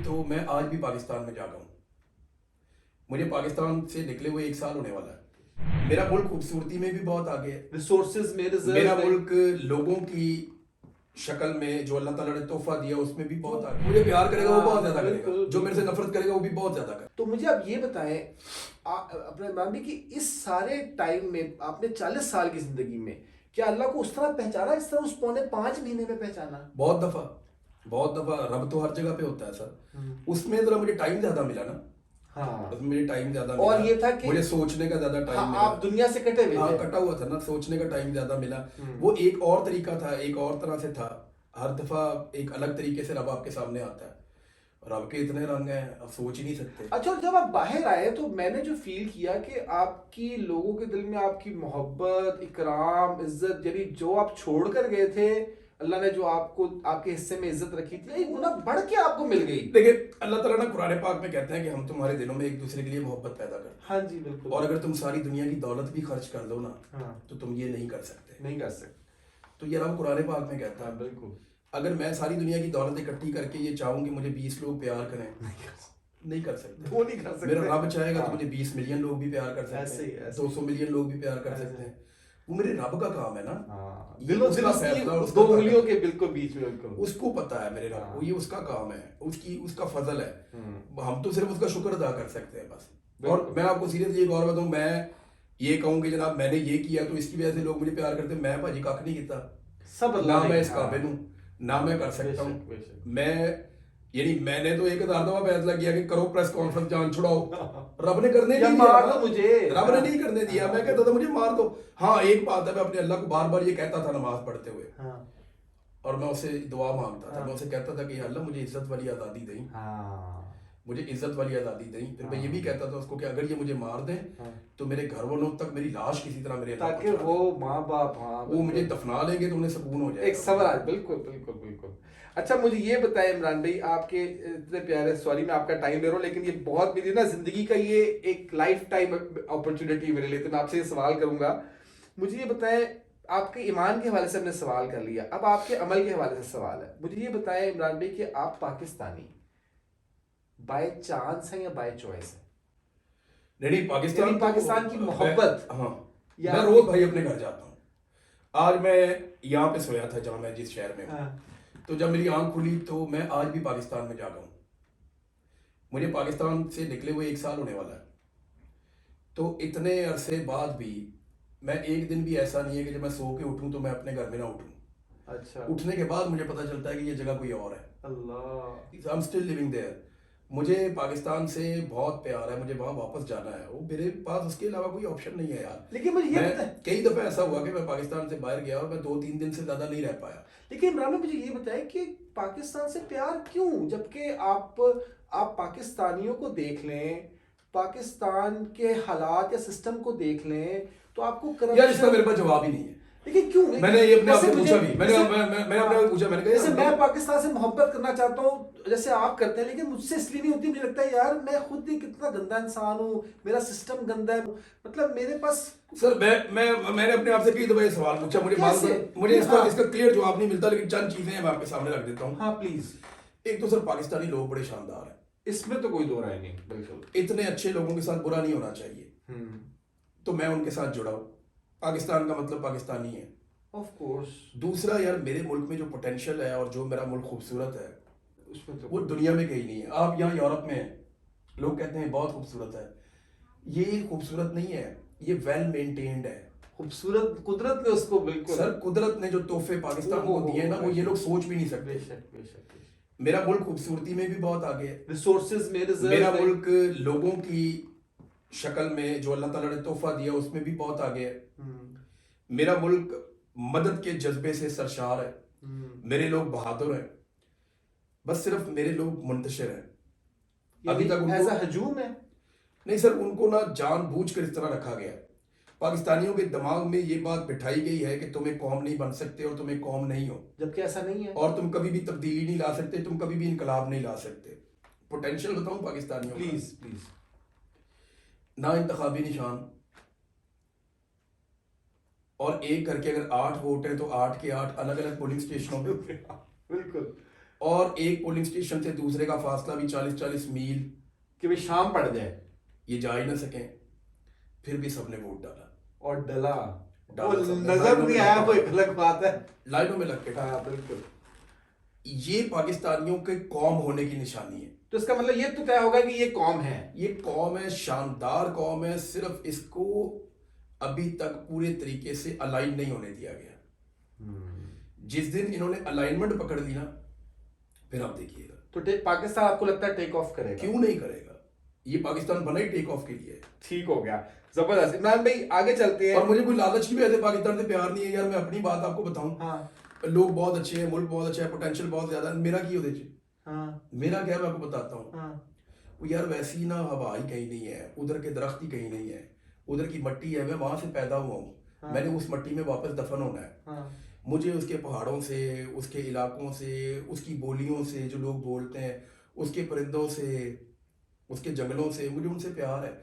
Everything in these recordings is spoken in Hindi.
तो मैं आज भी पाकिस्तान में जागा हूँ। मुझे पाकिस्तान से निकले हुए 1 साल होने वाला है। मेरा मुल्क खूबसूरती में भी बहुत आगे है। रिसोर्सेज में मेरा रिजर्व मुल्क लोगों की शक्ल में जो अल्लाह ताला ने तोहफा दिया उसमें भी बहुत आगे। मुझे प्यार करेगा वो बहुत ज्यादा करेगा, बिल्कुल, जो मेरे से नफरत करेगा वो भी बहुत ज्यादा करेगा। तो मुझे आप ये बताएं अपने इमरान भाई कि इस सारे टाइम में आपने 40 साल की जिंदगी में क्या अल्लाह को उस तरह पहचाना इस तरह उस पौने 5 महीने में पहचाना? बहुत दफा रब तो हर जगह पे होता है सर। उसमें जरा मुझे टाइम ज्यादा मिला ना। हाँ, उसमें मुझे टाइम ज्यादा और मिला। ये था कि मुझे सोचने का ज्यादा टाइम हाँ, मिला। आप दुनिया से कटे हुए हाँ, थे। कटा हुआ था ना, सोचने का टाइम ज्यादा मिला। हम्म। वो एक और तरीका था, एक और तरह से था। हर दफा एक अलग तरीके से रब आपके सामने आता है। रब के इतने रंग हैं, आप सोच ही नहीं सकते। अच्छा, और जब आप बाहर आए तो मैंने जो फील किया कि आपकी लोगों के दिल में आपकी मोहब्बत, इकराम, इज्जत, यानी जो आप छोड़ कर गए थे, अल्लाह ने जो आपको आपके हिस्से में इज्जत रखी थी, एक गुना बढ़ के आपको मिल गई। देखिए, अल्लाह ताला ना कुरान पाक में कहते हैं कि हम तुम्हारे दिलों में एक दूसरे के लिए मोहब्बत पैदा करते हैं। हाँ जी, बिल्कुल। और अगर तुम सारी दुनिया की दौलत भी खर्च कर दो ना, हाँ, तो तुम ये नहीं कर सकते। नहीं कर सकते। तो ये रब कुरान पाक में कहता हाँ, है। बिल्कुल। अगर मैं सारी दुनिया की दौलत इकट्ठी करके ये चाहूँ कि मुझे 20 लोग प्यार करें, नहीं कर सकते। वो नहीं कर सकते। मेरा रब चाहेगा तो हाँ, मुझे 20 मिलियन लोग भी प्यार कर सकते ऐसे ही, हैं, ऐसे ही। 200 मिलियन लोग भी प्यार कर ऐसे। सकते हैं। वो मेरे रब का काम है ना। हाँ, ये दिलों उसका दिलों फैसला और की उसका दो ताकत उंगलियों है। के बिल्कुल बीच में, बिल्कुल। उसको पता है मेरे रब को, हाँ। ये उसका काम है, उसकी उसका फजल है। हम्म, हम तो सिर्फ उसका शुक्र अदा कर सकते हैं बस। और बिल्कुल। मैं आपको सीरियसली एक और बताऊं, मैं ये कहूँ कि जनाब मैंने ये किया तो इसकी वजह से लोग मुझे प्यार करते हैं, मैं भाजी कख नहीं किया। सब ना अल्लाह ने मैं इस किया। काबिल हूँ, ना मैं कर सकता बेशक, हूँ। बेशक। मैं यानी मैंने तो 1000 दफा फैसला किया कि करो प्रेस कॉन्फ्रेंस, जान छुड़ाओ। रब ने करने या नहीं दिया मार ना। दो मुझे। रब ने हाँ, नहीं करने दिया। हाँ, मैं कहता था मुझे मार दो। हाँ, एक बात है, मैं अपने अल्लाह को बार बार ये कहता था नमाज पढ़ते हुए, हाँ, और मैं उसे दुआ मांगता था। हाँ, मैं उसे कहता था कि या अल्लाह मुझे इज्जत वाली आज़ादी दें, हाँ, मुझे इज्जत वाली आज़ादी दें। फिर मैं ये भी हाँ, कहता था उसको कि अगर ये मुझे मार दें हाँ, तो मेरे घर वालों तक मेरी लाश किसी तरह मेरे अल्लाह ताकि पहुंचा वो दें। माँ बाप, हाँ, वो मुझे बिल्कुल। दफना लेंगे तो उन्हें सुकून हो एक जाएगा। सबर आज, बिल्कुल, बिल्कुल, बिल्कुल। अच्छा, मुझे ये बताएं इमरान भाई, आपके इतने प्यारे, सॉरी मैं आपका टाइम ले रहा हूँ, लेकिन ये बहुत मेरी ना जिंदगी का ये एक लाइफ टाइम अपॉर्चुनिटी मेरे लिए, तो मैं आपसे ये सवाल करूंगा। मुझे ये बताएं, आपके ईमान के हवाले से हमने सवाल कर लिया, अब आपके अमल के हवाले से सवाल है। मुझे ये बताएं इमरान भाई कि आप पाकिस्तानी बाय चांस है या बाय चॉइस है? नहीं नहीं, पाकिस्तान यानी तो पाकिस्तान की मैं, मोहब्बत हाँ, या मैं रोज भाई अपने घर जाता हूँ। आज मैं यहाँ पे सोया था जहाँ मैं जिस शहर में हूँ। हाँ, तो जब मेरी आंख खुली तो मैं आज भी पाकिस्तान में जागा हूँ। मुझे पाकिस्तान से निकले हुए 1 साल होने वाला है। तो इतने अरसे बाद भी मैं एक दिन भी ऐसा नहीं है कि जब मैं सो के उठूं तो मैं अपने घर में ना उठूं। अच्छा, उठने के बाद मुझे पता चलता है कि ये जगह कोई और है। Allah. I am still living there. मुझे पाकिस्तान से बहुत प्यार है, मुझे वहाँ वापस जाना है। वो मेरे पास उसके अलावा कोई ऑप्शन नहीं है यार। लेकिन मुझे ये मैं बताएं, कई दफ़ा ऐसा हुआ कि मैं पाकिस्तान से बाहर गया और मैं 2-3 दिन से ज़्यादा नहीं रह पाया। लेकिन इमरान भाई मुझे ये बताएं कि पाकिस्तान से प्यार क्यों, जबकि आप पाकिस्तानियों को देख लें, पाकिस्तान के हालात या सिस्टम को देख लें, तो आपको यार इसका करप्शन। मेरे पास जवाब ही नहीं है। लेकिन क्यों? मैंने ये अपने आप जैसे से मुझे पूछा भी, मैंने जैसे मैंने हाँ, अपने आप से पूछा, मैंने कहा जैसे यार मैं बताओ। पाकिस्तान से मोहब्बत करना चाहता हूँ जैसे आप करते हैं, लेकिन मुझसे इसलिए नहीं होती। मुझे लगता है यार मैं खुद ही कितना गंदा इंसान हूँ, मेरा सिस्टम गंदा है, मतलब मेरे पास सर मैंने अपने आप से कई दफा ये सवाल पूछा, मुझे कैसे मुझे इसका हाँ, इसका क्लियर जवाब नहीं मिलता। लेकिन चंद चीजें मैं आपके सामने रख देता हूँ। हाँ प्लीज। एक तो सर पाकिस्तानी लोग बड़े शानदार हैं। इसमें तो कोई दो राय नहीं, बिल्कुल। इतने अच्छे लोगों के साथ बुरा नहीं होना चाहिए। हम्म, तो मैं उनके साथ जुड़ा हूँ। पाकिस्तान का मतलब पाकिस्तानी है। Of course. दूसरा यार, मेरे मुल्क में जो पोटेंशियल है और जो मेरा मुल्क खूबसूरत है उसमें तो वो दुनिया में कहीं नहीं है। आप यहाँ यूरोप में हैं, लोग कहते हैं बहुत खूबसूरत है। ये खूबसूरत नहीं है, ये वेल मेंटेन्ड है। खूबसूरत कुदरत ने उसको बिल्कुल। सर कुदरत ने जो तोहफे पाकिस्तान को दिए ना, वो ये लोग सोच भी नहीं सकते। बेशक, बेशक, बेशक। मेरा मुल्क खूबसूरती में भी बहुत आगे है। रिसोर्सेज में मेरा रिजर्व मुल्क लोगों की शक्ल में जो अल्लाह ताला ने तोहफा दिया उसमें भी बहुत आगे है। मेरा मुल्क मदद के जज्बे से सरशार है। मेरे लोग बहादुर हैं। बस सिर्फ मेरे लोग मुंतशिर हैं। अभी तक ऐसा उनको हजूम है। नहीं सर, उनको ना जानबूझकर इस तरह रखा गया है। पाकिस्तानियों के दिमाग में ये बात बिठाई गई है कि तुम एक कौम नहीं बन सकते और तुम एक कौम नहीं हो, जबकि ऐसा नहीं है। और तुम कभी भी तब्दीली नहीं ला सकते, तुम कभी भी इनकलाब नहीं ला सकते। पोटेंशियल बताऊं पाकिस्तानियों का, प्लीज, प्लीज। ना इंतखाबी निशान, और एक करके अगर 8 वोट है तो 8 के 8 अलग अलग पोलिंग स्टेशनों में, बिल्कुल। और एक पोलिंग स्टेशन से दूसरे का फासला भी 40-40 मील, कि भाई शाम पड़ जाए, ये जा ही ना सकें, फिर भी सबने वोट डाला। और डला डाला वो सबने, नजर लाइनों नहीं में आया, लग वो के। एक अलग बात है। लाइनों में लग के डाला। हाँ बिल्कुल। ये पाकिस्तानियों के कौम होने की निशानी है। तो इसका मतलब ये तो तय होगा कि ये कौम है। ये कौम है, शानदार कौम है, सिर्फ इसको अभी तक पूरे तरीके से अलाइन नहीं होने दिया गया। जिस दिन इन्होंने अलाइनमेंट पकड़ ली ना, फिर आप देखिएगा। तो पाकिस्तान आपको लगता है टेक ऑफ करेगा? क्यों नहीं करेगा? ये पाकिस्तान बना ही टेक ऑफ के लिए। ठीक हो गया, जबरदस्त। इमरान भाई आगे चलते हैं। और मुझे कोई लालच की वजह से पाकिस्तान से प्यार नहीं है यार, मैं अपनी बात आपको बताऊं। हाँ लोग बहुत अच्छे हैं, मुल्क बहुत अच्छा है, पोटेंशियल बहुत ज्यादा है, मेरा की होते हाँ मेरा क्या है, मैं आपको बताता हूँ। हाँ वो यार वैसी ना हवा ही कहीं नहीं है, उधर के दरख्त ही कहीं नहीं है, उधर की मट्टी है, मैं वहां से पैदा हुआ हूँ। हाँ। मैंने उस मट्टी में वापस दफन होना है। हाँ मुझे उसके पहाड़ों से, उसके इलाकों से, उसकी बोलियों से जो लोग बोलते हैं, उसके परिंदों से, उसके जंगलों से, मुझे उनसे प्यार है।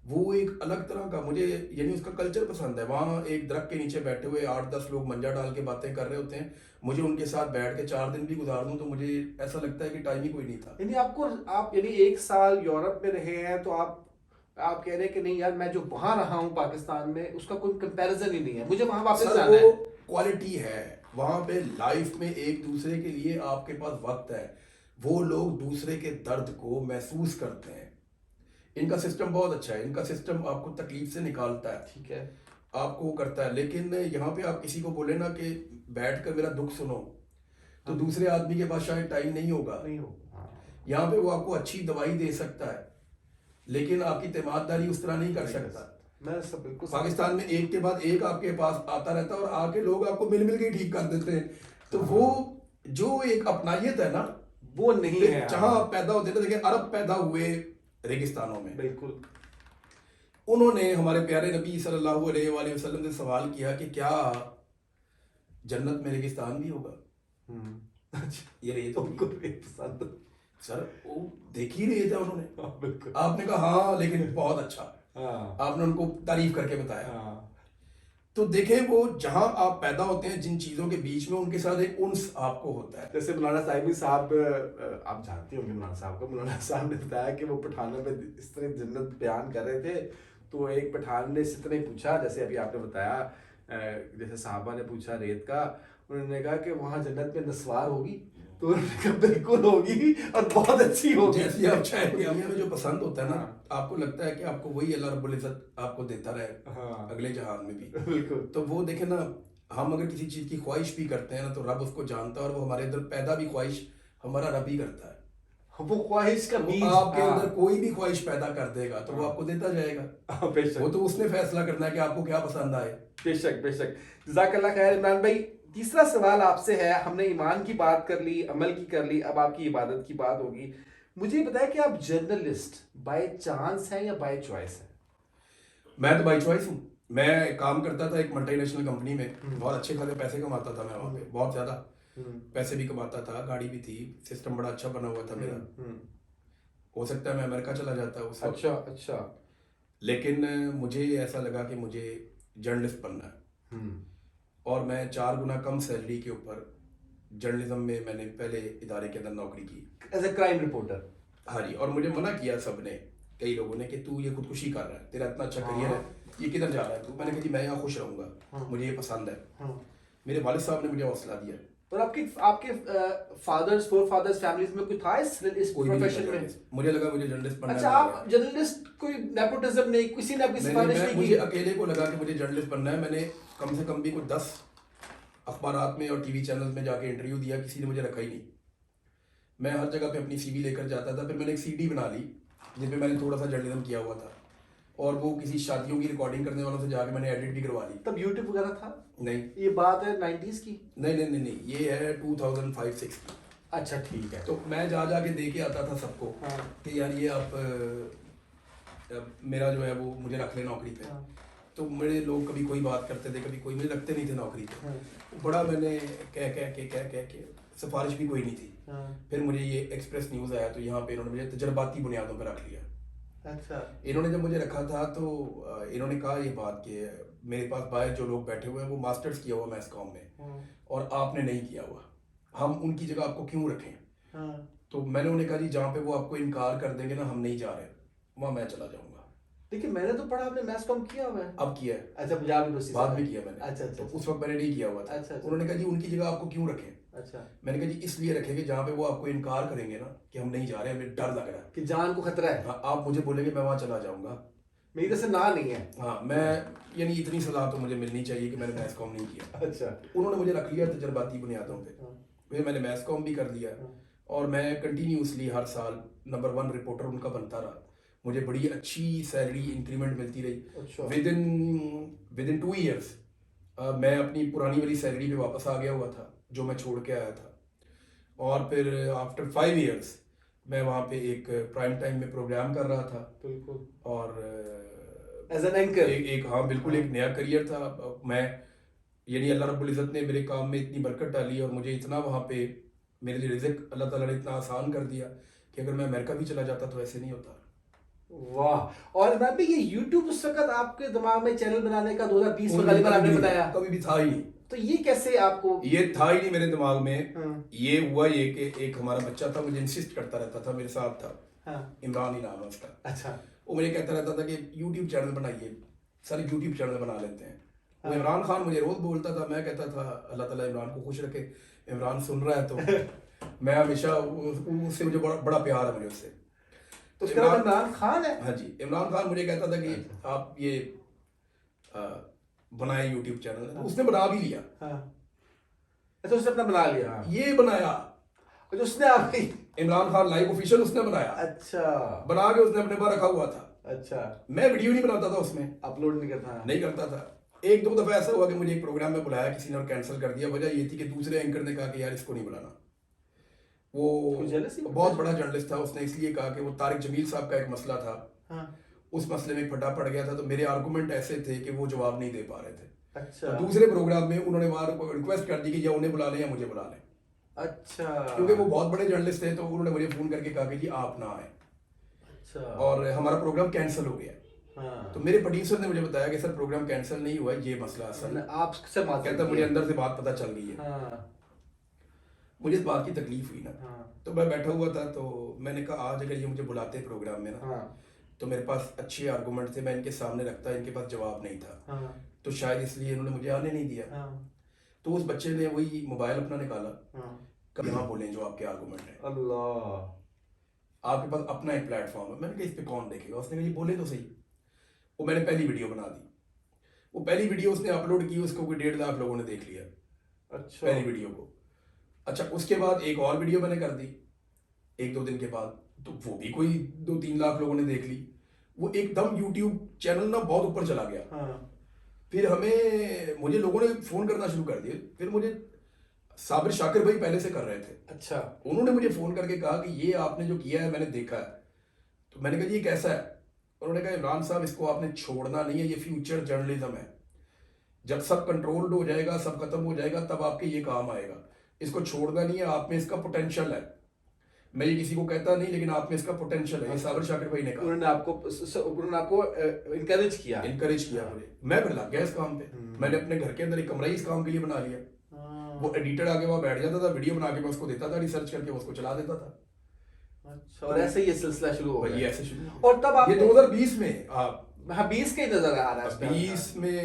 वो एक अलग तरह का, मुझे यानी उसका कल्चर पसंद है। वहाँ एक दरख्त के नीचे बैठे हुए 8-10 लोग मंजा डाल के बातें कर रहे होते हैं, मुझे उनके साथ बैठ के 4 दिन भी गुजार दूं तो मुझे ऐसा लगता है कि टाइम ही कोई नहीं था। यानी आपको, आप यानी 1 साल यूरोप में रहे हैं, तो आप कह रहे हैं कि नहीं यार, मैं जो वहां रहा हूँ पाकिस्तान में, उसका कोई कंपैरिजन ही नहीं है, मुझे वहां वापस सर जाना वो है। क्वालिटी है वहां पे, लाइफ में एक दूसरे के लिए आपके पास वक्त है, वो लोग दूसरे के दर्द को महसूस करते हैं। इनका सिस्टम बहुत अच्छा है, इनका सिस्टम आपको तकलीफ से निकालता है, ठीक है। आपको वो करता है। लेकिन यहाँ पे आप किसी को बोले ना कि बैठ कर मेरा दुख सुनो, तो हाँ। दूसरे आदमी के पास शायद टाइम नहीं होगा। नहीं हो। हाँ। यहाँ पे वो आपको अच्छी दवाई दे सकता है, लेकिन आपकी तीमारदारी उस तरह नहीं कर नहीं कर सकता। मैं सब बिल्कुल पाकिस्तान में एक के बाद एक आपके पास आता रहता है और आके लोग आपको मिल मिल के ठीक कर देते हैं। तो वो जो एक अपनायत है ना, वो नहीं है। जहां आप पैदा होते थे, देखिए अरब पैदा हुए रेगिस्तानों में, बिल्कुल। उन्होंने हमारे प्यारे नबी सल्लल्लाहु अलैहि वसल्लम से सवाल किया कि क्या जन्नत में रेगिस्तान भी होगा? ये रेत होगी। उनको रेत पसंद। सर वो देख ही रहे थे उन्होंने। हाँ, बिल्कुल। आपने कहा हाँ लेकिन बहुत अच्छा, हाँ आपने उनको तारीफ करके बताया। हाँ तो देखें, वो जहां आप पैदा होते हैं जिन चीजों के बीच में, उनके साथ एक उन्स आपको होता है। जैसे मौलाना साहिबी साहब, आप जानते होंगे मौलाना साहब को, मौलाना साहब ने बताया कि वो पठानों में इस तरह जन्नत बयान कर रहे थे, तो एक पठान ने इस तरह पूछा, जैसे अभी आपने बताया, जैसे साहबा ने पूछा रेत का, उन्होंने कहा कि वहाँ जन्नत में नस्वार होगी, तो उन्होंने कहा बिल्कुल होगी और बहुत अच्छी होगी। जैसे आप चाय पियामिया में जो पसंद होता है ना, हाँ। आपको लगता है कि आपको वही अल्लाह रब्बुल इज्जत आपको देता रहे हाँ अगले जहान में भी। बिल्कुल। तो वो देखे ना, हम अगर किसी चीज की ख्वाहिश भी करते हैं ना, तो रब उसको जानता है, और वो हमारे अंदर पैदा भी ख्वाहिश हमारा रब ही करता है। वो ख्वाहिश का वो बीज आपके हाँ। अंदर कोई भी ख्वाहिश पैदा कर देगा तो वो आपको देता जाएगा। हाँ, बेशक। वो तो उसने फैसला करना है कि आपको क्या पसंद आए। बेशक बेशक। जज़ाकल्लाह खैर। इमरान भाई, तीसरा सवाल आपसे है, हमने ईमान की बात कर ली, अमल की कर ली, अब आपकी इबादत की बात होगी। मुझे बताया कि आप जर्नलिस्ट बाय चांस हैं या बाय चॉइस हैं? मैं तो बाई चॉइस हूँ। मैं काम करता था एक मल्टीनेशनल कंपनी में, बहुत अच्छे खासे पैसे कमाता था मैं वहाँ पे, बहुत ज्यादा पैसे भी कमाता था, गाड़ी भी थी, सिस्टम बड़ा अच्छा बना हुआ था मेरा। हो सकता है मैं अमेरिका चला जाता उस वक्त। अच्छा अच्छा। लेकिन मुझे ऐसा लगा कि मुझे जर्नलिस्ट बनना है, और मैं 4 गुना कम सैलरी के ऊपर जर्नलिज्म में मैंने पहले इदारे के अंदर नौकरी की, एज ए क्राइम रिपोर्टर। हाँ जी। और मुझे मना किया सबने, कई लोगों ने, कि तू ये खुदकुशी कर रहा है, तेरा इतना अच्छा करियर है, ये किधर जा रहा है तू? मैंने कहा जी मैं यहाँ खुश रहूंगा, मुझे ये पसंद है। मेरे वालिद साहब ने मुझे हौसला दिया। और आपके फादर्स, फोर फादर्स फैमिलीज में कोई था इस कोई भी नहीं प्रोफेशन था में? जर्नलिस्ट। मुझे लगा मुझे जर्नलिस्ट बनना है, अच्छा, मैं आ आप जर्नलिस्ट, कोई नेपोटिज्म नहीं, किसी ने आपकी गया। सिफारिश नहीं मुझे की? अकेले को लगा कि मुझे जर्नलिस्ट बनना है। मैंने कम से कम भी कुछ 10 अखबारात में और टीवी चैनल्स में जाके इंटरव्यू दिया, किसी ने मुझे रखा ही नहीं। मैं हर जगह पे अपनी सीवी लेकर जाता था। फिर मैंने एक सीडी बना ली जिसमें मैंने थोड़ा सा जर्नलिज्म किया हुआ था, और वो किसी शादियों की रिकॉर्डिंग करने वालों से जाके मैंने एडिट भी करवा ली। तब यूट्यूब वगैरह था? नहीं ये बात है 90s की? नहीं, ये है 2005-06 की। अच्छा ठीक है। तो मैं जा जाके दे के आता था सबको हाँ। कि यार ये आप मेरा जो है वो मुझे रख ले नौकरी पे। हाँ। तो मेरे लोग कभी कोई बात करते थे, कभी कोई, मुझे रखते नहीं थे नौकरी पे। हाँ। बड़ा मैंने कह के सिफारिश भी कोई नहीं थी। हाँ। फिर मुझे ये एक्सप्रेस न्यूज़ आया, तो यहाँ पे इन्होंने मुझे तजर्बाती बुनियादों पर रख लिया। अच्छा। इन्होंने जब मुझे रखा था तो इन्होंने कहा ये बात कि मेरे पास बाहर जो लोग बैठे हुए हैं वो मास्टर्स किया हुआ मैस कॉम में, और आपने नहीं किया हुआ, हम उनकी जगह आपको क्यों रखें? तो मैंने उन्हें कहा जी जहाँ पे वो आपको इनकार कर देंगे ना हम नहीं जा रहे, वहाँ मैं चला जाऊंगा। देखिए मैंने तो पढ़ा आपने मैस कॉम किया हुआ है। अब किया है। अच्छा पंजाब यूनिवर्सिटी बाद में किया मैंने। अच्छा अच्छा तो उस वक्त मैंने नहीं किया हुआ था। अच्छा अच्छा उन्होंने कहा जी उनकी जगह आपको क्यों रखें। अच्छा मैंने कहा जी इसलिए रखेंगे जहाँ पे वो आपको इनकार करेंगे ना कि हम नहीं जा रहे, हमें डर लग रहा है कि जान को खतरा है। हाँ, आप मुझे बोलेंगे मैं वहाँ चला जाऊंगा, मेरी तरफ से ना नहीं है। हाँ मैं यानी इतनी सलाह तो मुझे मिलनी चाहिए कि मैंने मैथ्स कॉम नहीं किया। अच्छा उन्होंने मुझे रख लिया तजर्बाती बुनियादों पे, फिर मैंने मैथ्स कॉम भी कर लिया और मैं कंटिन्यूसली हर साल नंबर 1 रिपोर्टर उनका बनता रहा। मुझे बड़ी अच्छी सैलरी इंक्रीमेंट मिलती रही। अच्छा विद इन 2 ईयर्स मैं अपनी पुरानी वाली सैलरी पे वापस आ गया हुआ था जो मैं छोड़ के आया था। और फिर आफ्टर 5 ईयर्स मैं वहाँ पे एक प्राइम टाइम में प्रोग्राम कर रहा था। बिल्कुल और एज एन एंकर एक हाँ बिल्कुल एक नया करियर था। मैं यानी अल्लाह रब्बुल इज़्ज़त ने मेरे काम में इतनी बरकत डाली और मुझे इतना वहाँ पे मेरे लिए रिज़्क अल्लाह ताला ने इतना आसान कर दिया कि अगर मैं अमेरिका भी चला जाता तो ऐसे नहीं होता। वाह। और मैं भी ये YouTube उस वक्त आपके दिमाग में चैनल बनाने का 2020 में कभी आपने नहीं, बताया कभी भी था ही नहीं। तो ये कैसे आपको ये था ही नहीं मेरे दिमाग में। हाँ ये हुआ ये कि एक हमारा बच्चा था, मुझे इंसिस्ट करता रहता था, मेरे साथ था, हाँ इमरान ही नाम है उसका। अच्छा वो मुझे कहता रहता था कि यूट्यूब चैनल बनाइए, सारे यूट्यूब चैनल बना लेते हैं। वो हाँ। इमरान खान मुझे रोज बोलता था, मैं कहता था अल्लाह ताला इमरान को खुश रखे, इमरान सुन रहा है तो मैं हमेशा उससे मुझे बड़ा बड़ा प्यार है मुझे उससे। तो उसका नाम इमरान खान है। हाँ जी, इमरान खान मुझे कहता था कि आप ये बनाए यूट्यूब चैनल। उसने बना भी लिया। हाँ अच्छा उसने अपना बना लिया। हाँ। ये बनाया तो उसने आपकी इमरान खान लाइव ऑफिशियल उसने बनाया। अच्छा बना के उसने अपने पास रखा हुआ था। अच्छा मैं वीडियो नहीं बनाता था उसमें, अपलोड नहीं करता। नहीं करता था। एक दो दफा ऐसा हुआ कि मुझे एक प्रोग्राम में बुलाया किसी ने और कैंसिल कर दिया। वजह ये थी कि दूसरे एंकर ने कहा कि यार इसको नहीं बुलाना। वो बहुत बड़ा जर्नलिस्ट था, उसने इसलिए कहा कि वो तारिक जमील साहब का एक मसला था। हाँ। उस मसले में फटा पड़ गया था तो मेरे आर्गूमेंट ऐसे थे कि वो जवाब नहीं दे पा रहे थे। अच्छा तो दूसरे प्रोग्राम में उन्होंने वहां रिक्वेस्ट कर दी कि या उन्हें बुला लें या मुझे बुला लें। अच्छा क्योंकि वो बहुत बड़े जर्नलिस्ट थे तो उन्होंने मुझे फोन करके कहा कि जी आप ना आए। अच्छा और हमारा प्रोग्राम कैंसिल हो गया। हाँ। तो मेरे प्रोड्यूसर ने मुझे बताया कि सर प्रोग्राम कैंसिल नहीं हुआ, ये मसला असल आपसे कहता मुझे अंदर से बात पता चल गई है। हाँ। मुझे इस बात की तकलीफ हुई ना। हाँ। तो मैं बैठा हुआ था तो मैंने कहा आज अगर ये मुझे बुलाते प्रोग्राम में ना हाँ। तो मेरे पास अच्छे आर्गूमेंट थे, मैं इनके सामने रखता, इनके पास जवाब नहीं था। हाँ। तो शायद इसलिए इन्होंने मुझे आने नहीं दिया। हाँ। तो उस बच्चे ने वही मोबाइल अपना निकाला, हाँ। यहाँ बोलें जो आपके आर्गूमेंट है, अल्लाह आपके पास अपना एक प्लेटफॉर्म है। मैंने कहा इस पे कौन देखेगा। उसने कहा ये बोले तो सही। वो मैंने पहली वीडियो बना दी। वो पहली वीडियो उसने अपलोड की, उसको कोई 1.5 लाख लोगों ने देख लिया अच्छा पहली वीडियो को। अच्छा उसके बाद एक और वीडियो मैंने कर दी 1-2 दिन के बाद, तो वो भी कोई 2-3 लाख लोगों ने देख ली। वो एकदम यूट्यूब चैनल ना बहुत ऊपर चला गया। हाँ। फिर मुझे लोगों ने फोन करना शुरू कर दिए। फिर मुझे साबिर शाकिर भाई पहले से कर रहे थे, अच्छा उन्होंने मुझे फोन करके कहा कि ये आपने जो किया है मैंने देखा है। तो मैंने कहा ये कैसा है। उन्होंने कहा इमरान साहब इसको आपने छोड़ना नहीं है, ये फ्यूचर जर्नलिज्म है। जब सब कंट्रोल्ड हो जाएगा, सब खत्म हो जाएगा, तब आपके ये काम आएगा। इसको छोड़ना नहीं है, आप में इसका पोटेंशियल है। मैं ये किसी को कहता नहीं लेकिन आप में इसका पोटेंशियल है, ये साबिर शाकिर भाई ने कहा। उन्होंने आपको इनकरेज किया मुझे। मैं फिर लग गया इस काम पे। मैंने अपने घर के अंदर एक कमरा ही इस काम के लिए बना लिया। वो एडिटर आके वहां बैठ जाता था, वीडियो बना के मैं उसको देता था, रिसर्च करके उसको चला देता था। अच्छा और ऐसे ही ये सिलसिला शुरू हो गया। ऐसे शुरू। और तब आप ये 2020 में हाँ 20 के नजर आ रहा है। 20 में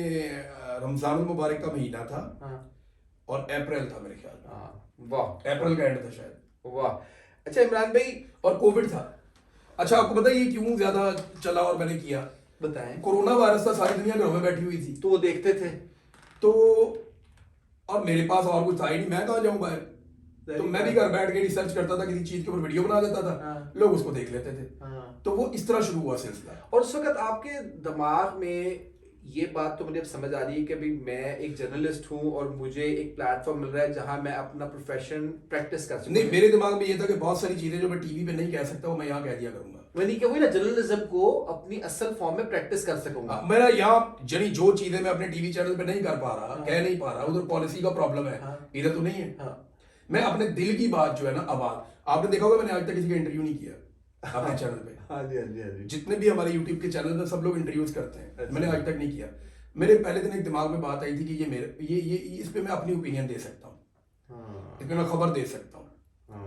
रमजान मुबारक का महीना था। हाँ। और अप्रैल था मेरे ख्याल में। हाँ। वाह अप्रैल का एंड था शायद। वाह। अच्छा इमरान भाई और कोविड था। अच्छा आपको पता है ये क्यों ज्यादा चला और मैंने किया? बताएं। कोरोना वायरस था, सारी दुनिया घरों में बैठी हुई थी तो वो देखते थे तो, और मेरे पास और कुछ था ही नहीं, मैं कहाँ जाऊं बाहर। तो मैं भी घर बैठ के रिसर्च करता था, किसी चीज के ऊपर वीडियो बना देता था। हाँ। लोग उसको देख लेते थे। हाँ। तो वो इस तरह शुरू हुआ सिलसिला। और उस वक्त आपके दिमाग में ये बात तो मुझे अब समझ आ रही है कि भाई मैं एक जर्नलिस्ट हूँ और मुझे एक प्लेटफॉर्म मिल रहा है जहां मैं अपना प्रोफेशन प्रैक्टिस कर सकूं। नहीं, मेरे दिमाग में ये था कि बहुत सारी चीजें जो मैं टीवी पे नहीं कह सकता वो मैं यहाँ कह दिया करूंगा। वही कि वही ना जर्नलिज्म को अपनी असल फॉर्म में प्रैक्टिस कर सकूंगा। मेरा यहाँ यानी जो चीजें मैं अपने टीवी चैनल पे नहीं कर पा रहा, हाँ। कह नहीं पा रहा, उधर पॉलिसी का प्रॉब्लम है। हाँ। इधर तो नहीं है। हाँ। मैं अपने दिल की बात जो है ना आवाज, आपने देखा होगा मैंने आज तक किसी का इंटरव्यू नहीं किया अपने चैनल पे। हाँ जी हाँ जी हाँ जी। जितने भी हमारे यूट्यूब के चैनल पे सब लोग इंटरव्यूज करते हैं। अच्छा। मैंने आज तक नहीं किया। मेरे पहले दिन एक दिमाग में बात आई थी कि ये मेरे ये इस पे मैं अपनी ओपिनियन दे सकता हूँ। हाँ। इस पे मैं खबर दे सकता हूँ।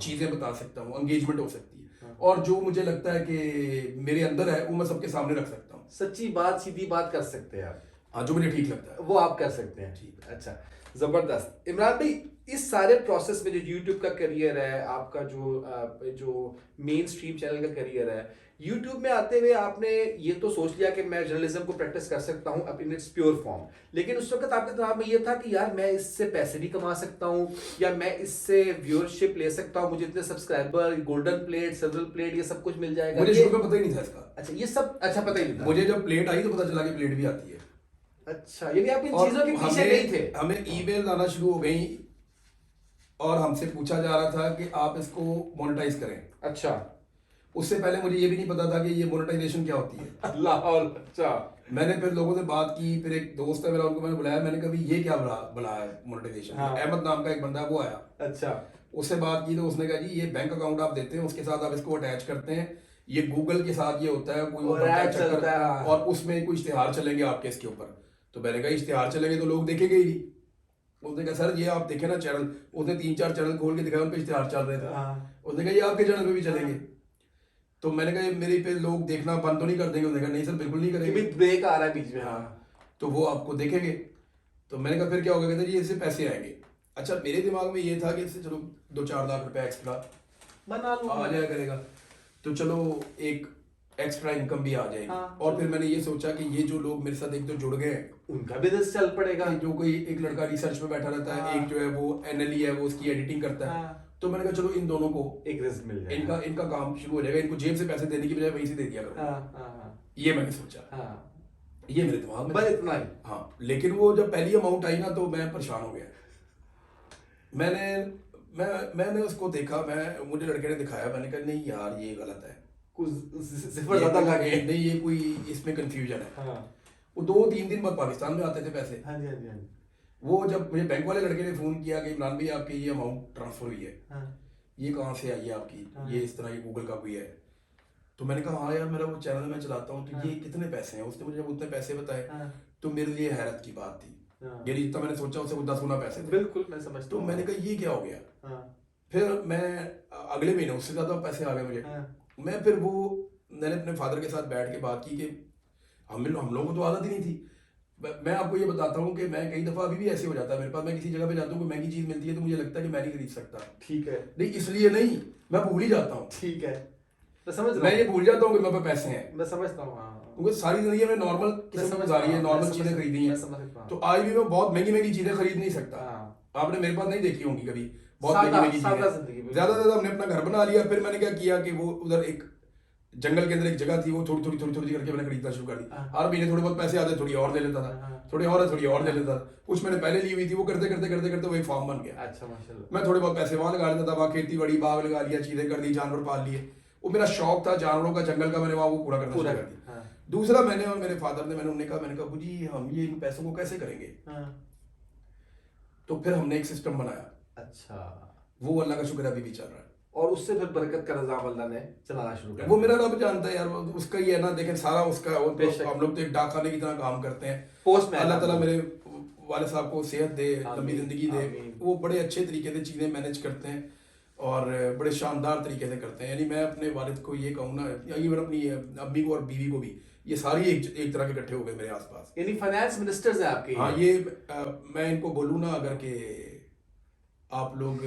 चीजें बता सकता हूँ, एंगेजमेंट हो सकती है, और जो मुझे लगता है कि मेरे अंदर है वो मैं सबके सामने रख सकता हूँ। सच्ची बात, सीधी बात कर सकते हैं आप। हाँ, जो मुझे ठीक लगता है वो आप कर सकते हैं। ठीक, अच्छा, जबरदस्त। इमरान भाई, इस सारे प्रोसेस में जो यूट्यूब का करियर है आपका, जो मेन स्ट्रीम चैनल का करियर है, यूट्यूब में आते हुए आपने ये तो सोच लिया कि मैं जर्नलिज्म को प्रैक्टिस कर सकता हूँ अब इन इट्स प्योर फॉर्म, लेकिन उस वक्त आपके दिमाग में ये था कि यार मैं इससे पैसे भी कमा सकता हूँ, या मैं इससे व्यूअरशिप ले सकता हूँ, मुझे इतने subscriber, golden plate, silver plate, ये सब कुछ मिल जाएगा। मुझे शुरू में पता ही नहीं था इसका। अच्छा, ये सब अच्छा पता ही नहीं था मुझे जब प्लेट आई तो पता चला कि प्लेट भी आती है। अच्छा, यानी आप इन और चीजों के पीछे नहीं थे। हमें ईमेल आना शुरू हो गई और हमसे पूछा जा रहा था कि आप इसको मोनेटाइज करें। अच्छा, उससे पहले मुझे ये भी नहीं पता था कि ये मोनेटाइजेशन क्या होती है। अल्लाह। अच्छा, मैंने फिर लोगों से बात की, फिर एक दोस्त है मेरा, उनको मैंने बुलाया, मैंने कहा भी ये क्या बना है मोनेटाइजेशन। हाँ। अहमद नाम का एक बंदा है, वो आया, अच्छा, उससे बात की तो उसने कहा जी ये बैंक अकाउंट आप देते हैं, उसके साथ आप इसको अटैच करते हैं, ये गूगल के साथ ये होता है, कोई वो और बनता है ad चक्कर, चलता है, हाँ। और उसमें कोई इश्तिहार चलेंगे आपके इसके ऊपर। तो मैंने कहा इश्तिहार चलेंगे तो लोग देखेंगे ही नहीं। उसने कहा सर ये आप देखे ना चैनल, उसने 3-4 चैनल खोल के दिखाया, उन पे इश्तिहार चल रहे थे। हाँ। उसने कहा ये आपके चैनल पे भी चलेंगे। तो मैंने कहा ये मेरे पे लोग देखना बंद तो नहीं कर देंगे? उसने कहा नहीं सर बिल्कुल नहीं कि करेंगे, भी ब्रेक आ रहा है बीच में। हाँ, तो वो आपको देखेंगे। तो मैंने कहा फिर क्या होगा? कहते जी इससे पैसे आएंगे। अच्छा, मेरे दिमाग में ये था कि इससे चलो 2-4 लाख रुपए एक्स्ट्रा बना लूँ, आ जाया करेगा, तो चलो एक एक्स्ट्रा इनकम भी आ जाएगी। हाँ, और फिर मैंने ये सोचा कि ये जो लोग मेरे साथ एक तो जुड़ गए हैं, उनका बिजनेस चल पड़ेगा। जो कोई एक लड़का रिसर्च में बैठा रहता है, हाँ। एक जो है वो एनएलई है, वो उसकी एडिटिंग करता है। हाँ। तो मैंने कहा चलो इन दोनों को एक रिस्क मिल जाएगा। इनका काम शुरू हो जाएगा, इनको जेब से पैसे देने की बजाय वहीं से दे दिया करो। हाँ, हाँ, हाँ, ये मैंने सोचा, हाँ, ये मेरे दिमाग में बस था। इतना ही। हाँ, लेकिन वो जब पहली अमाउंट आई ना तो मैं परेशान हो गया। मैंने उसको देखा, मुझे लड़के ने दिखाया, मैंने कहा नहीं यार ये गलत है, कुछ सिफर ज्यादा लगे। नहीं ये कोई इसमें कंफ्यूजन है। हाँ, वो 2-3 दिन बाद पाकिस्तान में आते थे पैसे। हाँ जी, हाँ जी, हाँ जी। वो जब मुझे बैंक वाले लड़के ने फोन किया कि इमरान भाई आपकी ये अमाउंट ट्रांसफर हुई है, हाँ, ये कहाँ से आई है आपकी? हाँ। ये इस तरह ये गूगल का कोई है। तो मैंने कहा हाँ यार मेरा वो चैनल मैं चलाता हूँ, तो हाँ। ये कितने पैसे हैं? उसने मुझे जब उतने पैसे बताए हाँ, तो मेरे लिए हैरत की बात थी। हाँ। यानी जितना मैंने सोचा उससे 10 गुना पैसे थे। बिल्कुल, मैं समझता तो हूँ। मैंने कहा ये क्या हो गया? हाँ, फिर मैं अगले महीने उससे ज़्यादा पैसे आ गए मुझे। हाँ, मैं फिर वो मैंने अपने फादर के साथ बैठ के बात की कि हम लोगों को तो आदत ही नहीं थी। मैं आपको ये बताता हूँ कि मैं कई दफ़ा अभी भी ऐसे हो जाता है मेरे पास, मैं किसी जगह पे जाता हूँ कोई महंगी चीज़ मिलती है तो मुझे लगता है कि मैं नहीं खरीद सकता। ठीक है, नहीं इसलिए नहीं, मैं भूल ही जाता हूँ। ठीक है, मैं समझ रहा मैं हूँ। ये भूल जाता हूँ कि मेरे पास पैसे हैं, मैं समझता हूँ। हाँ, क्योंकि सारी जिंदगी में नॉर्मल मैं किस्म समझ गुजारी है, रहा हूँ, नॉर्मल मैं चीज़ें समझ- खरीदी मैं हैं। समझ सकता हूँ। तो आज भी मैं बहुत महंगी महंगी चीज़ें खरीद नहीं सकता। हाँ। आपने मेरे पास नहीं देखी होंगी कभी बहुत सादा- महंगी महंगी सादा चीज़ें। जिंदगी, बिल्कुल। ज़्यादा से ज़्यादा हमने अपना घर बना लिया। फिर मैंने क्या किया कि वो उधर एक जंगल के अंदर एक जगह थी, वो थोड़ी थोड़ी करके मैंने खरीदना शुरू कर दी। हाँ। हर महीने थोड़े बहुत पैसे आते, थोड़ी और ले लेता था, हाँ। थोड़ी और ले लेता था। कुछ मैंने पहले ली हुई थी, वो करते करते वो एक फार्म बन गया। अच्छा, माशाल्लाह। मैं थोड़े बहुत पैसे वहां लगा लेता था, वहाँ खेती बड़ी, बाग लगा लिया, चीजें कर ली, जानवर पाल लिए। वो मेरा शौक था जानवरों का, जंगल का, मैंने वहाँ वो पूरा करना शुरू कर दिया। हाँ, दूसरा मैंने और मेरे फादर ने मैंने कहा बुजी हम ये इन पैसों को कैसे करेंगे? हाँ। तो फिर हमने एक सिस्टम बनाया, अच्छा, वो अल्लाह का शुक्र है अभी भी चल रहा है। और उससे फिर बरकत का निजाम अल्लाह ने चलाना शुरू कर वो दिया। मेरा रब जानता है यार, वो उसका ही है ना, देखें सारा उसका। वो तो बेशक। हम लोग तो एक डाक खाने की तरह काम करते हैं। पोस्टमैन अल्लाह ताला आप लोग। मेरे वाले साहब को सेहत दे, लंबी आमीन, जिंदगी दे। आमीन। वो बड़े अच्छे तरीके से चीज़ें मैनेज करते हैं और बड़े शानदार तरीके से करते हैं। यानी मैं अपने वालिद को ये कहूँ ना, या इवन अपनी अम्मी को और बीवी को भी, ये सारी एक तरह के इकट्ठे हो गए मेरे आसपास। यानी फाइनेंस मिनिस्टर्स हैं आपके। हाँ, ये मैं इनको बोलूँ ना अगर कि आप लोग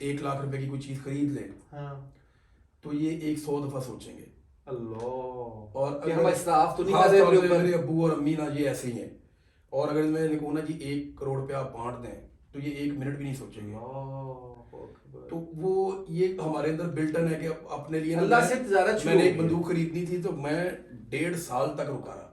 1 लाख रुपए की कोई चीज़ खरीद लें, हाँ, तो ये 100 दफ़ा सोचेंगे। अल्लाह। और कि हम इसराफ तो नहीं खास कर रहे तौर अपने पे ऊपर। मेरे अब्बू और अम्मी ना ये ऐसे ही हैं। और अगर मैं इनको ना जी 1 करोड़ रुपया आप बांट दें तो ये 1 मिनट भी नहीं सोचेंगे। तो वो ये हमारे अंदर बिल्टन है कि अपने लिए ना अल्लाह से तिजारत शुरू मैंने एक हो गई। बंदूक खरीदनी थी तो मैं 1.5 साल तक रुका रहा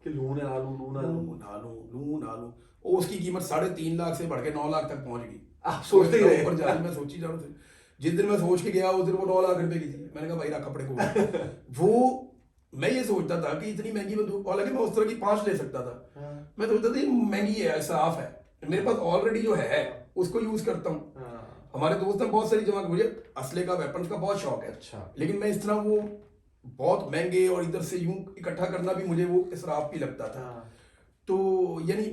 कि लूं ना लूं, लूं ना लूं। ना लूं। और उसकी कीमत 3.5 लाख से बढ़ के 9 लाख तक पहुंच गई। आप सोचते ही रहे। ऊपर जा रही, मैं सोची जा रहा था। जिस दिन मैं सोच के गया उस दिन वो 9 लाख रुपए की थी। मैंने कहा भाई रख कपड़े को। वो मैं ये सोचता था कि इतनी महंगी बंदूक, हालांकि मैं उस तरह की 5 ले सकता था। हाँ। मैं सोचता था ये महंगी है, साफ है, मेरे पास ऑलरेडी जो है उसको यूज करता हूँ। हाँ। हमारे दोस्त हैं बहुत सारी जगह, मुझे असले का, वेपन्स का बहुत शौक है। अच्छा। लेकिन मैं इस तरह वो बहुत महंगे और इधर से यूं इकट्ठा करना भी मुझे वो इसराफ भी लगता था। हाँ। तो यानी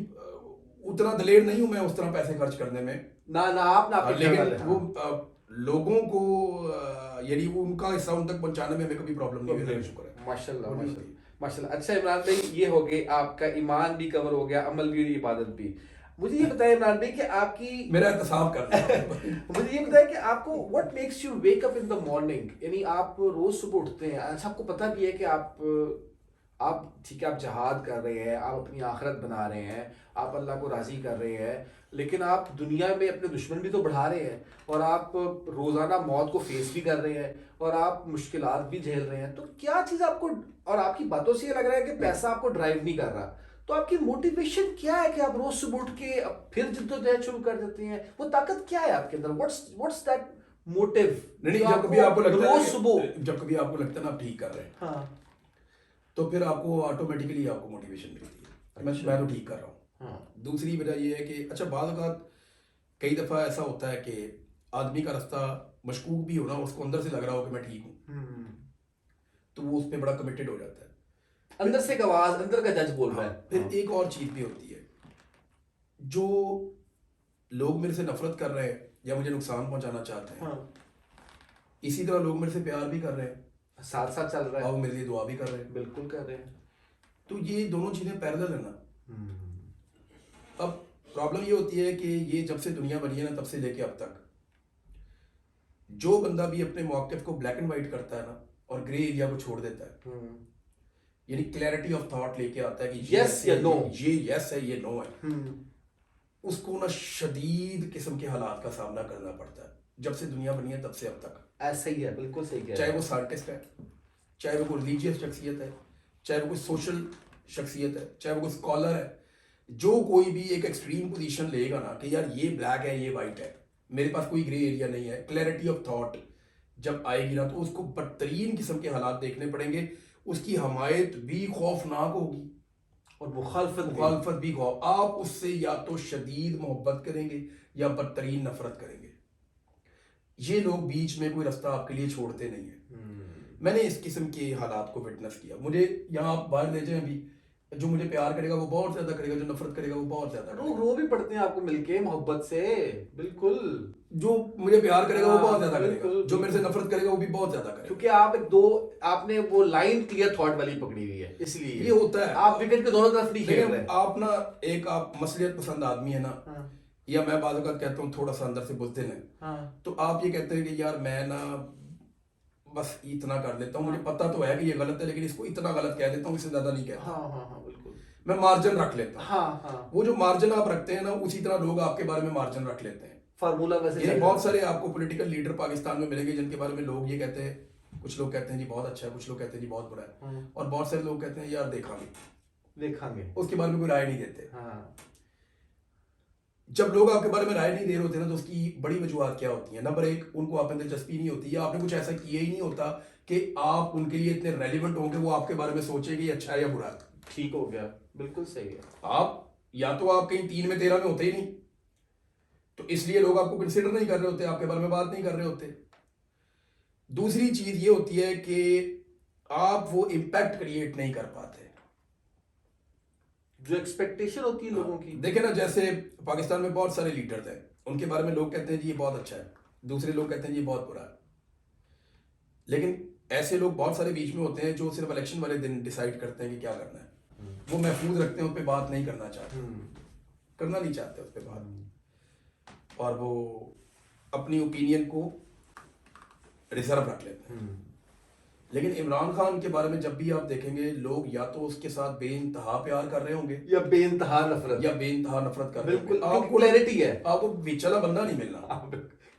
उतना दलेर नहीं हूं मैं उस तरह पैसे खर्च करने में। ना आप ना लेकिन वो लोगों को यानी वो उनका हिस्सा उन तक पहुंचाने में हमें कभी प्रॉब्लम नहीं हुई, शुक्र है। माशाल्लाह वो नहीं माशाल्लाह होती। माशाल्लाह। अच्छा इमरान भाई, ये हो गए आपका ईमान भी कवर हो गया, अमल भी और इबादत भी। मुझे ये बताइए इमरान भाई कि आपकी मेरा एहतसाब कर मुझे ये बताया कि आपको what makes you wake up in the morning, यानी आप रोज सुबह उठते हैं, अच्छा आपको पता भी है कि आप ठीक है, आप जहाद कर रहे हैं, आप अपनी आखिरत बना रहे हैं, आप अल्लाह को राजी कर रहे हैं, लेकिन आप दुनिया में अपने दुश्मन भी तो बढ़ा रहे हैं, और आप रोजाना मौत को फेस भी कर रहे हैं, और आप मुश्किलात भी झेल रहे हैं। तो क्या चीज़ आपको, और आपकी बातों से ये लग रहा है कि पैसा आपको ड्राइव नहीं कर रहा, तो आपकी मोटिवेशन क्या है कि आप रोज सुबह उठ के अब फिर जद्दोजहद शुरू कर देते हैं? वो ताकत क्या है आपके अंदर? What's that motive? नहीं, जब कभी आपको लगता है रोज सुबह, जब कभी आपको लगता है ना आप ठीक कर रहे हैं, हाँ तो फिर आपको ऑटोमेटिकली आपको मोटिवेशन मिलती है, मैं तो ठीक कर रहा हूँ। हाँ दूसरी वजह ये है कि अच्छा बाज़ औक़ात कई दफ़ा ऐसा होता है कि आदमी का रास्ता मशकूक भी हो ना, उसको अंदर से लग रहा हो कि मैं ठीक हूँ, तो वो उस पर बड़ा कमिटेड हो जाता है। अंदर से एक आवाज, अंदर का जज बोल रहा है। फिर एक और चीज़ भी होती है, जो लोग मेरे से नफरत कर रहे हैं या मुझे नुकसान पहुंचाना चाहते हैं, इसी तरह लोग मेरे से प्यार भी कर रहे हैं, साथ साथ चल रहा और है, वो मेरे लिए दुआ भी कर रहे हैं। बिल्कुल कर रहे हैं। तो ये दोनों चीज़ें पैरेलल है ना। अब प्रॉब्लम ये होती है कि ये जब से दुनिया बनी है ना, तब से लेके अब तक जो बंदा भी अपने मौक़िफ़ को ब्लैक एंड वाइट करता है ना और ग्रे एरिया को छोड़ देता है, यानी क्लैरिटी ऑफ थॉट लेके आता है कि यस या नो, ये यस है, ये नो है, उसको ना शदीद किस्म के हालात का सामना करना पड़ता है। जब से दुनिया बनी है तब से अब तक ऐसा ही है, बिल्कुल सही कह रहे चाहे हैं। वो साइंटिस्ट है, चाहे वो कोई रिलीजियस शख्सियत है, चाहे वो कोई सोशल शख्सियत है, चाहे वो कोई स्कॉलर है, जो कोई भी एक एक्सट्रीम पोजीशन लेगा ना कि यार ये ब्लैक है, ये वाइट है, मेरे पास कोई ग्रे एरिया नहीं है, क्लैरिटी ऑफ थॉट जब आएगी ना, तो उसको बदतरीन किस्म के हालात देखने पड़ेंगे, उसकी हमायत भी खौफनाक होगी और मुखालफत भी खौफ। आप उससे या तो शदीद मोहब्बत करेंगे या बदतरीन नफरत करेंगे। ये लोग बीच में कोई रास्ता आपके लिए छोड़ते नहीं है। मैंने इस किस्म के हालात को विटनेस किया। मुझे यहाँ आप बाहर ले जाएं अभी, जो मुझे प्यार करेगा वो बहुत ज्यादा करेगा, जो नफरत करेगा वो बहुत ज्यादा करेगा। रो भी पड़ते हैं आपको मिलके मोहब्बत से, बिल्कुल। जो मुझे प्यार करेगा वो बहुत ज्यादा करेगा, बिल्कुल, जो मेरे से नफरत करेगा वो भी बहुत ज्यादा करेगा, क्योंकि आपने वो लाइन क्लियर थॉट वाली पकड़ी हुई है, इसलिए ये होता है। आप विकेट के दोनों तरफ नहीं खेल रहे। आप ना आप मसलियत पसंद आदमी है ना, या मैं बाज़ औक़ात कहता हूँ थोड़ा सा अंदर से बुज़दिल है, तो आप ये कहते हैं कि यार मैं ना बस इतना कर लेता हूँ, मुझे पता तो है कि ये गलत है, लेकिन इसको इतना गलत कह देता हूँ, इससे ज्यादा नहीं कहता। बिल्कुल, मैं मार्जिन रख लेता हूँ। वो जो मार्जिन आप रखते हैं ना, उसी तरह लोग आपके बारे में मार्जिन रख लेते हैं। फार्मूला वैसे ये बहुत सारे आपको पॉलिटिकल लीडर पाकिस्तान में मिलेंगे जिनके बारे में लोग ये कहते हैं, कुछ लोग कहते हैं जी बहुत अच्छा है, कुछ लोग कहते हैं जी बहुत बुरा है, और बहुत सारे लोग कहते हैं यार देखांगे, उसके बारे में कोई राय नहीं देते। जब लोग आपके बारे में राय नहीं दे रहे होते ना, तो उसकी बड़ी वजूहत क्या होती है? नंबर एक, उनको आप में दिलचस्पी नहीं होती, या आपने कुछ ऐसा किया ही नहीं होता कि आप उनके लिए इतने रेलिवेंट होंगे वो आपके बारे में सोचे कि अच्छा है या बुरा है। ठीक हो गया, बिल्कुल सही है। आप या तो आप कहीं 3 में 13 में होते ही नहीं, तो इसलिए लोग आपको कंसिडर नहीं कर रहे होते, आपके बारे में बात नहीं कर रहे होते। दूसरी चीज ये होती है कि आप वो इम्पैक्ट क्रिएट नहीं कर पाते जो एक्सपेक्टेशन होती है लोगों की। देखे ना, जैसे पाकिस्तान में बहुत सारे लीडर थे, उनके बारे में लोग कहते हैं जी ये बहुत अच्छा है, दूसरे लोग कहते हैं जी ये बहुत बुरा है, लेकिन ऐसे लोग बहुत सारे बीच में होते हैं जो सिर्फ इलेक्शन वाले दिन डिसाइड करते हैं कि क्या करना है। वो महफूज रखते हैं, उस पर बात नहीं करना चाहते, करना नहीं चाहते उस पर बात, और वो अपनी ओपिनियन को रिजर्व रख लेते हैं। लेकिन इमरान खान के बारे में जब भी आप देखेंगे, लोग या तो उसके साथ बेइंतहा प्यार कर रहे होंगे या बेइंतहा नफरत कर रहे होंगे। आपको क्लैरिटी है, आपको बिचला बंदा नहीं मिलना,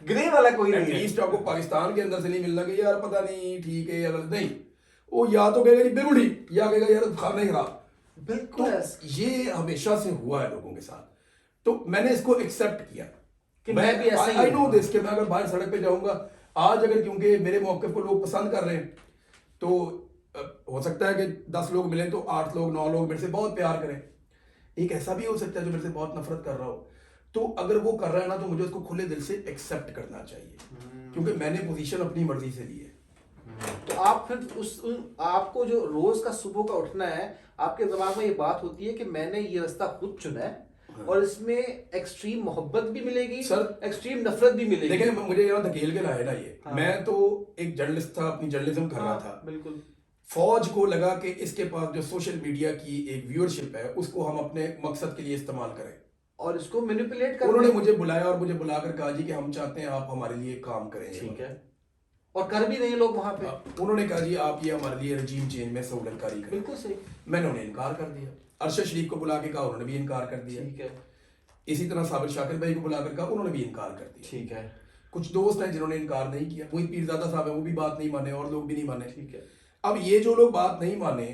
ग्रे वाला कोई नहीं है। एटलीस्ट आपको पाकिस्तान के अंदर से नहीं मिलना कि यार पता नहीं ठीक है या गलत, नहीं, वो या तो कहेगा जी बिल्कुल ठीक, या कहेगा यार खाना ही खराब। बिल्कुल, तो ये हमेशा से हुआ है लोगों के साथ, तो मैंने इसको एक्सेप्ट किया कि मैं भी ऐसा ही आई नो दिस, कि मैं अगर बाहर सड़क पे जाऊंगा आज, अगर क्योंकि मेरे मौके को लोग पसंद कर रहे हैं, तो हो सकता है कि 10 लोग मिले तो 8 लोग 9 लोग मेरे से बहुत प्यार करें, एक ऐसा भी हो सकता है जो मेरे से बहुत नफरत कर रहा हो। तो अगर वो कर रहा है ना, तो मुझे उसको खुले दिल से एक्सेप्ट करना चाहिए, क्योंकि मैंने पोजीशन अपनी मर्जी से ली है। तो आप फिर आपको जो रोज का सुबह का उठना है, आपके दिमाग में ये बात होती है कि मैंने ये रास्ता खुद चुना है, और इसमें एक्सट्रीम मोहब्बत भी मिलेगी सर, एक्सट्रीम नफरत भी मिलेगी। देखिए मुझे यहाँ धकेल के लाया ना ये, हाँ। मैं तो एक जर्नलिस्ट था, अपनी जर्नलिज्म कर रहा हाँ, था। बिल्कुल। फौज को लगा कि इसके पास जो सोशल मीडिया की एक व्यूअरशिप है उसको हम अपने मकसद के लिए इस्तेमाल करें, और इसको मैनिपुलेट कर उन्होंने मुझे बुलाया और मुझे बुलाकर कहा जी कि हम चाहते हैं आप हमारे लिए काम करें। ठीक है, और कर भी नहीं लोग वहां पे। उन्होंने कहा जी आप ये हमारे लिए रजीम चेंज में सहूलतकारी करें। बिल्कुल सही। मैंने उन्हें इनकार कर दिया। अरशद शरीफ को बुला के कहा, उन्होंने भी इनकार कर दिया। ठीक है। इसी तरह साबिर शाकिर भाई को बुलाकर कहा, उन्होंने भी इनकार कर दिया। ठीक है। कुछ दोस्त हैं जिन्होंने इनकार नहीं किया, मोहित पीरजादा साहब है वो भी बात नहीं माने और लोग भी नहीं माने। ठीक है। अब ये जो लोग बात नहीं माने,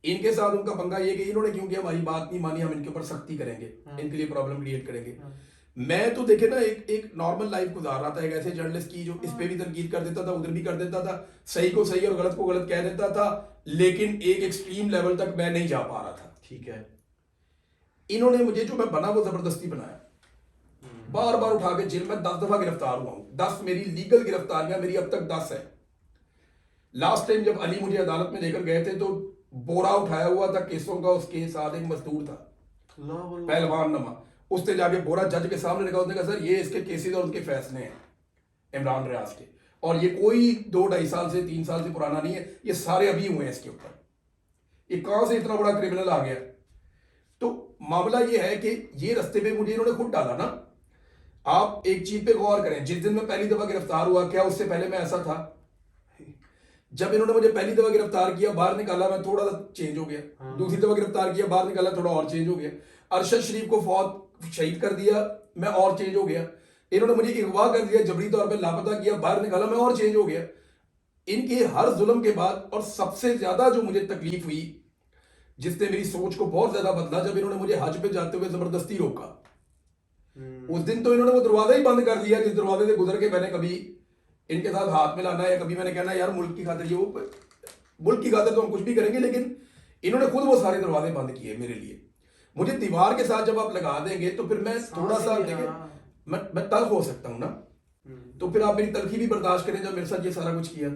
इनके साथ उनका पंगा ये कि इन्होंने क्योंकि हमारी बात नहीं मानी हम इनके ऊपर सख्ती करेंगे, इनके लिए प्रॉब्लम क्रिएट करेंगे। मैं तो देखे ना एक नॉर्मल लाइफ गुजार रहा था, एक ऐसे जर्नलिस्ट की जो इस पे भी तनकीद कर देता था, उधर भी कर देता था, सही को सही और गलत को गलत कह देता था, लेकिन एक एक्सट्रीम लेवल तक मैं नहीं जा पा रहा था। ठीक है। इन्होंने मुझे जो मैं बना वो जबरदस्ती बनाया, बार बार उठा के जेल में 10 दफा गिरफ्तार हुआ हूं। 10 मेरी लीगल गिरफ्तारियां मेरी अब तक 10 है। लास्ट टाइम जब अली मुझे अदालत में लेकर गए थे तो बोरा उठाया हुआ था केसों का, उसके साथ एक मजदूर था पहलवान नमा, उसने जाके बोरा जज के सामने रखा, उसने कहा सर ये इसके केसेस और उनके फैसले हैं इमरान रियाज के, और ये कोई 2-2.5 साल से 3 साल से पुराना नहीं है, ये सारे अभी हुए हैं इसके ऊपर, ये कहां से इतना बड़ा क्रिमिनल आ गया। तो मामला ये है कि ये रास्ते पे मुझे इन्होंने खुद डाला ना। आप एक चीज पे गौर करें, जिस दिन मैं पहली दफा गिरफ्तार हुआ, क्या उससे पहले मैं ऐसा था? जब इन्होंने मुझे पहली दफा गिरफ्तार किया, बाहर निकाला, मैं थोड़ा सा चेंज हो गया। दूसरी दफा गिरफ्तार किया, बाहर निकाला, थोड़ा और चेंज हो गया। अरशद शरीफ को फौत शहीद कर दिया, मैं और चेंज हो गया। इन्होंने मुझे अगवा कर दिया, जबरी तौर पे लापता किया, बाहर निकाला, मैं और चेंज हो गया। इनके हर जुल्म के बाद, और सबसे ज्यादा जो मुझे तकलीफ हुई, जिसने मेरी सोच को बहुत ज्यादा बदला, जब इन्होंने मुझे हज पे जाते हुए जबरदस्ती रोका। उस दिन तो इन्होंने वो दरवाजा ही बंद कर दिया जिस दरवाजे से गुजर के मैंने कभी इनके साथ हाथ मिलाना है, या कभी मैंने कहना यार मुल्क की खातिर, ये वो मुल्क की खातिर तो हम कुछ भी करेंगे, लेकिन इन्होंने खुद वो सारे दरवाजे बंद किए मेरे लिए। मुझे दीवार के साथ जब आप लगा देंगे तो फिर मैं थोड़ा सा देखें, मैं तल्ख हो सकता हूं ना, तो फिर आप मेरी तलखी भी बर्दाश्त करें जब मेरे साथ ये सारा कुछ किया।